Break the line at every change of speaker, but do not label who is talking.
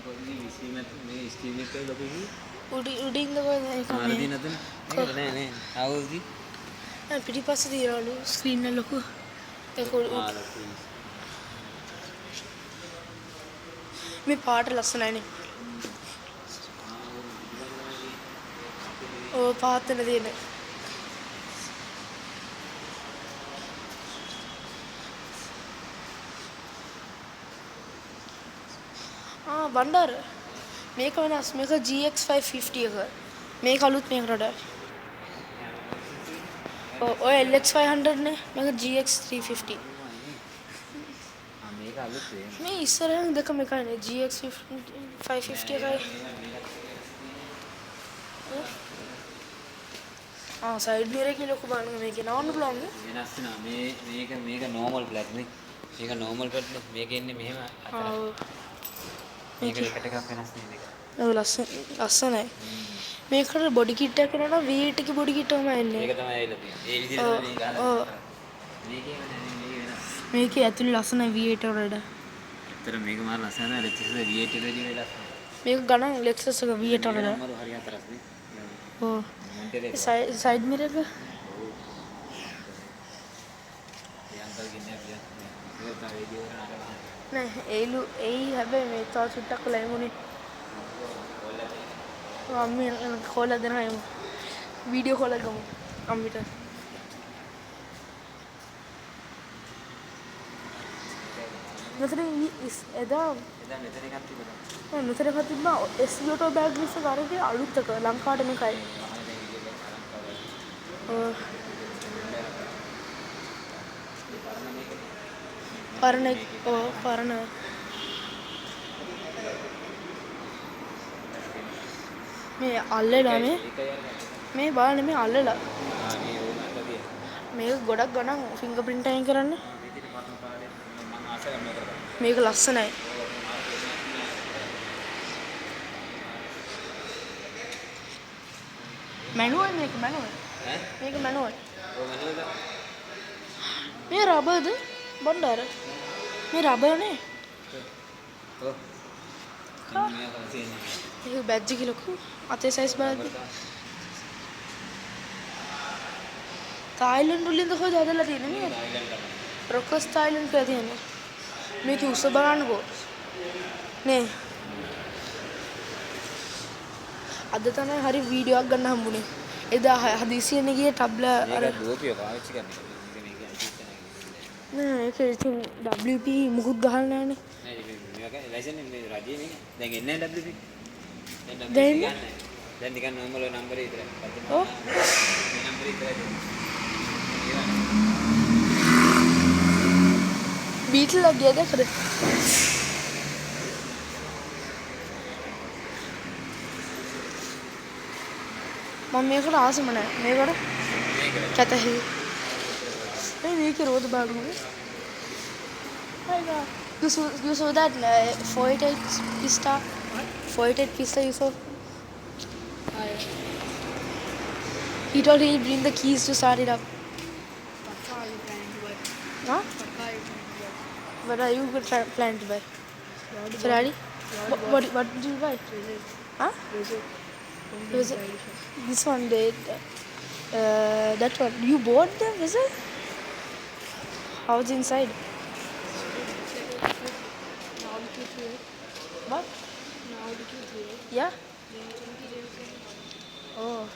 උඩින්ද පිටිපස්සේ තියනවලු ස්ක්‍රීන් එක ලොකු මේ පාට ලස්සනයිනේ. ඔය පාතන තියෙන. බණ්ඩාර මේක වෙනස්. මේක GX 550 එක. මේක අලුත් මේකට වඩා. ඔය LX 500 නේ. මේක GX 350.
මේක අලුත් වේ.
මේ ඉස්සරහින් දෙකම එකයිනේ. GX 550 එකයි. සයිඩ් මිරර් එකේ ලොකු බලන්න මේක නවන්න පුළුවන් නේ.
වෙනස් වෙනවා. මේක නෝමල් බ්ලැක් නේ. මේක නෝමල් බ්ලැක් නේ. මේක ඉන්නේ මෙහෙම අතර. මේක එකට එකක් වෙනස් නේ මේක.
ඔව් ලස්සනයි. මේකට බොඩි කිට් එකක් කරනවා V8 එකේ බොඩි කිට් එකම එන්නේ.
මේක තමයි ඇවිල්ලා තියෙන්නේ. ඒ විදිහට තමයි මේක ගහලා. මේකේම නැහැ මේක වෙනස්.
මේකේ ඇතුළේ ලස්සනයි V8 එකට වඩා.
ඇත්තට මේක මාර ලස්සනයි. ලෙක්සස් V8 එකට වඩා ලස්සනයි.
මේක ගණන් ලෙක්සස් එක V8 එකට වඩා.
මරු හරි හතරක් නේ.
ඔව්. සයිඩ් මිරර් එක.
ඒ අංකල් ගෙන්නේ අපිට. ඒක තමයි වීඩියෝ එක නරක.
නෑ ඒයි හැබැයි මේ තව චුට්ටක් වෙලා එමුනේ. අම්මි කෝල් දෙනවා එමු. වීඩියෝ කෝල් එකක් ගමු අම්මිට. මෙතන එදා
මෙතන එකක් තිබුණා.
මෙතන එකක් තිබ්බා SB ඔටෝ බෑග් ගිස්ස කරේ අලුත් එක ලංකාවට මේකයි. පරණ මේ අල්ලලා මේ බලන්න මේ අල්ලලා මේක ගොඩක් ගණන් ෆිංගර් ප්‍රින්ට් අයින් කරන්න. මේක ලස්සනයි. මැනුවල් මේක මැනුවල්. මේක මැනුවල්. මේ රබර්ද බණ්ඩාර. මේ රබර් නේ.
ඔව්.
ඒක බැජ් එක ලොකු. අතේ සයිස් බලන්න. තායිලන්ඩ් වලින්ද කොහෙද හදලා තියෙන්නේ නේද? රොකස් තායිලන්ඩ් කියලා තියෙන්නේ. මේක උස බලන්නකෝ. නේ. අද තමයි හරි වීඩියෝ එකක් ගන්න හම්බුනේ. එදා හදිසියෙන්නේ ගියේ ටබ්ලා
අර ගෝපිය පාවිච්චි කරන්නේ.
නෑ ඒක ඉතින් WP මුකුත් ගහලා නෑනේ.
නෑ මේක ලයිසන් මේ රජයේ නේ. දැන් එන්නේ නැහැ WP. දැන් නිකන් නෝමල් නම්බර් එක විතරයි.
ඔව්.
මේ නම්බර් එක විතරයි.
බීටල් එක ගියද කර? මම මේකට ආසම නෑ. මේකට කැතහි. මේකේ රෝද බලන්න. You saw that 488 pista? 488 pista you saw? He told he'll bring the keys to start it up. Huh? What are you planning to buy? Ferrari? What did you buy? Huh? This one, that one. You bought them, is it? How's inside? What? Yeah? Oh.